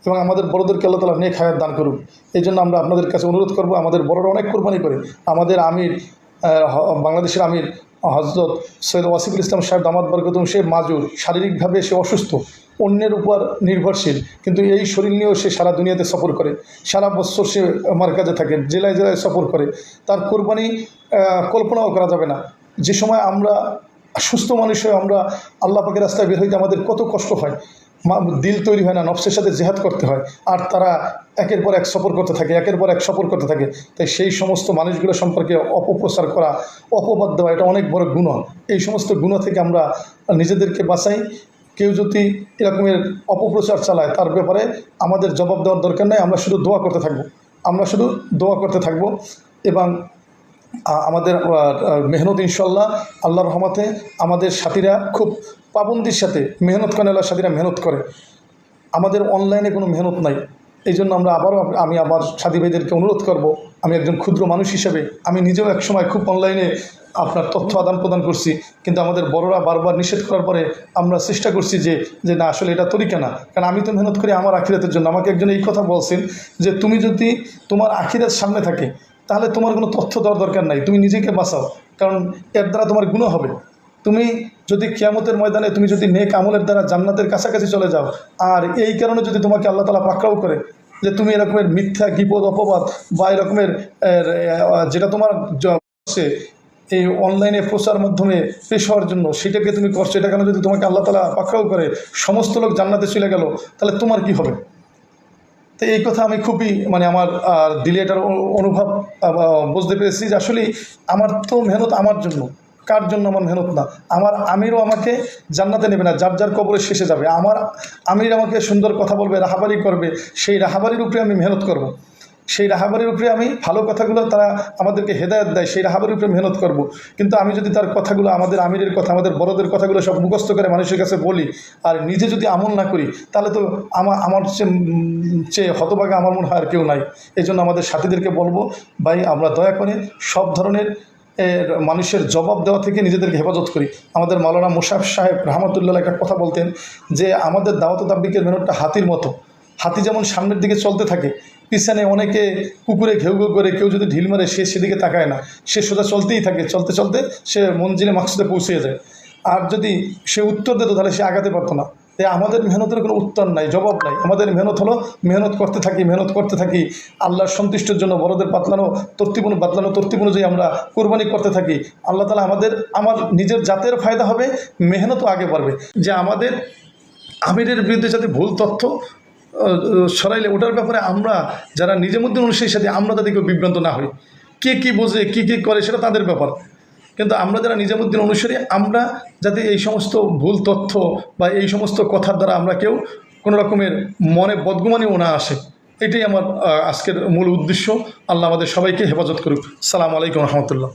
এবং আমাদের বড়দেরকে আল্লাহ তাআলা নেক হায়াত দান করুক। এই জন্য আমরা আপনাদের কাছে অনুরোধ করব, আমাদের বড়রা অনেক কোরবানি করে। আমাদের আমির বাংলাদেশের আমির হজরত সৈয়দ ওয়াসিফুল ইসলাম সাহেব দামাত বরকতুম সে মাজুর, শারীরিকভাবে সে অসুস্থ, অন্যের উপর নির্ভরশীল, কিন্তু এই শরীর নিয়েও সে সারা দুনিয়াতে সফর করে, সারা বছর সে মার্কাজে থাকে, জেলায় জেলায় সফর করে। তার কোরবানি কল্পনাও করা যাবে না। যে সময় আমরা সুস্থ মানুষ হয়ে আমরা আল্লাহ পাকের রাস্তায় বের হইতে আমাদের কত কষ্ট হয়, দিল তৈরি হয় না, নফসের সাথে জেহাদ করতে হয়, আর তারা একের পর এক সফর করতে থাকে, একের পর এক সফর করতে থাকে। তাই সেই সমস্ত মানুষগুলো সম্পর্কে অপপ্রচার করা, অপবাদ দেওয়া, এটা অনেক বড় গুনাহ। এই সমস্ত গুনাহ থেকে আমরা নিজেদেরকে বাঁচাই। কেউ যদি এরকমের অপপ্রচার চালায় তার ব্যাপারে আমাদের জবাব দেওয়ার দরকার নেই। আমরা শুধু দোয়া করতে থাকবো এবং আমাদের মেহনত ইনশাল্লাহ আল্লাহর রহমতে আমাদের সাথীরা খুব পাবন্দির সাথে মেহনত করে, আল্লাহর সাথীরা মেহনত করে। আমাদের অনলাইনে কোনো মেহনত নাই। এই জন্য আমি আবার সাথী ভাইদেরকে অনুরোধ করব, আমি একজন ক্ষুদ্র মানুষ হিসেবে আমি নিজেও একসময় খুব অনলাইনে আপনার তথ্য আদান প্রদান করছি, কিন্তু আমাদের বড়রা বারবার নিষেধ করার পরে আমরা চেষ্টা করছি যে না, আসলে এটা তরিকা না। কারণ আমি তো মেহনত করি আমার আখিরাতের জন্য। আমাকে একজন এই কথা বলছেন যে তুমি যদি তোমার আখিরাত সামনে থাকে তাহলে তোমার কোনো তথ্য দেওয়ার দরকার নাই, তুমি নিজেকে বাঁচাও, কারণ এর দ্বারা তোমার গুনাহ হবে। তুমি যদি কিয়ামতের ময়দানে তুমি যদি নেক আমলের দ্বারা জান্নাতের কাছাকাছি চলে যাও, আর এই কারণে যদি তোমাকে আল্লাহ তাআলা পাকড়াও করে যে তুমি এরকমের মিথ্যা বিপদ অপবাদ বা এরকমের যেটা তোমার এই অনলাইনে প্রচার মাধ্যমে পেশ হওয়ার জন্য সেটাকে তুমি করছো, এটা কেন যদি তোমাকে আল্লাহ তাআলা পাকড়াও করে সমস্ত লোক জান্নাতে চলে গেল, তাহলে তোমার কি হবে? তো এই কথা আমি খুবই আমার দিলে এটার অনুভব বুঝতে পেরেছি যে আসলে আমার তো মেহনত আমার জন্য, কার জন্য আমার মেহনত না। আমার আমিরও আমাকে জান্নাতে নেবে না, যার যার কবরের শেষে যাবে। আমার আমির আমাকে সুন্দর কথা বলবে, রাহাবারি করবে, সেই রাহাবারির উপরে আমি মেহনত করব। সেই রাহাবারির উপরে আমি ভালো কথাগুলো তারা আমাদেরকে হেদায়েত দেয়, সেই রাহাবারির উপরে মেহনত করব। কিন্তু আমি যদি তার কথাগুলো, আমাদের আমিরের কথা, আমাদের বড়দের কথাগুলো সব মুখস্থ করে মানুষের কাছে বলি আর নিজে যদি আমল না করি, তাহলে তো আমার চেয়ে হতভাগা আমার মনে হয় আর কেউ নাই। এই জন্য আমাদের সাথীদেরকে বলবো, ভাই আমরা দয়া করে সব ধরনের মানুষের জবাব দেওয়া থেকে নিজেদেরকে হেফাজত করি। আমাদের মাওলানা মুশাফ সাহেব রহমতুল্লাহ একটা কথা বলতেন যে আমাদের দাওয়াত ও তাবলীগের মেহনতটা হাতির মতো। হাতি যেমন সামনের দিকে চলতে থাকে, পিছনে অনেকে কুকুরে ঘেউ ঘেউ করে, কেউ যদি ঢিল মারে সে সেদিকে তাকায় না, সে সোজা চলতেই থাকে, চলতে চলতে সে মঞ্জিলে মাকসুদে পৌঁছে যায়। আর যদি সে উত্তর দিত তাহলে সে আগাতে পারতো না। তাই আমাদের মেহনতের কোনো উত্তর নাই, জবাব নাই। আমাদের মেহনত হলো মেহনত করতে থাকি আল্লাহর সন্তুষ্টির জন্য। বড়দের বাতলানো তরতিব অনুযায়ী আমরা কোরবানি করতে থাকি। আল্লাহ তাআলা আমার নিজের জাতের ফায়দা হবে, মেহনতও আগে বাড়বে। যে আমাদের আমিরের বিরুদ্ধে যাতে ভুল তথ্য সরাইলে ওটার ব্যাপারে আমরা যারা নিজামুদ্দিন অনুসারীর সাথে আমরা তাদেরকে বিভ্রান্ত না হই। কে কী বোঝে, কী করে সেটা তাদের ব্যাপার, কিন্তু আমরা যারা নিজামুদ্দিন অনুসারী আমরা যাতে এই সমস্ত ভুল তথ্য বা এই সমস্ত কথার দ্বারা আমরা কেউ কোনো রকমের মনে বদগুমানিও না আসে, এটাই আমার আজকের মূল উদ্দেশ্য। আল্লাহ আমাদের সবাইকে হেফাজত করুক। আসসালামু আলাইকুম রহমতুল্লাহ।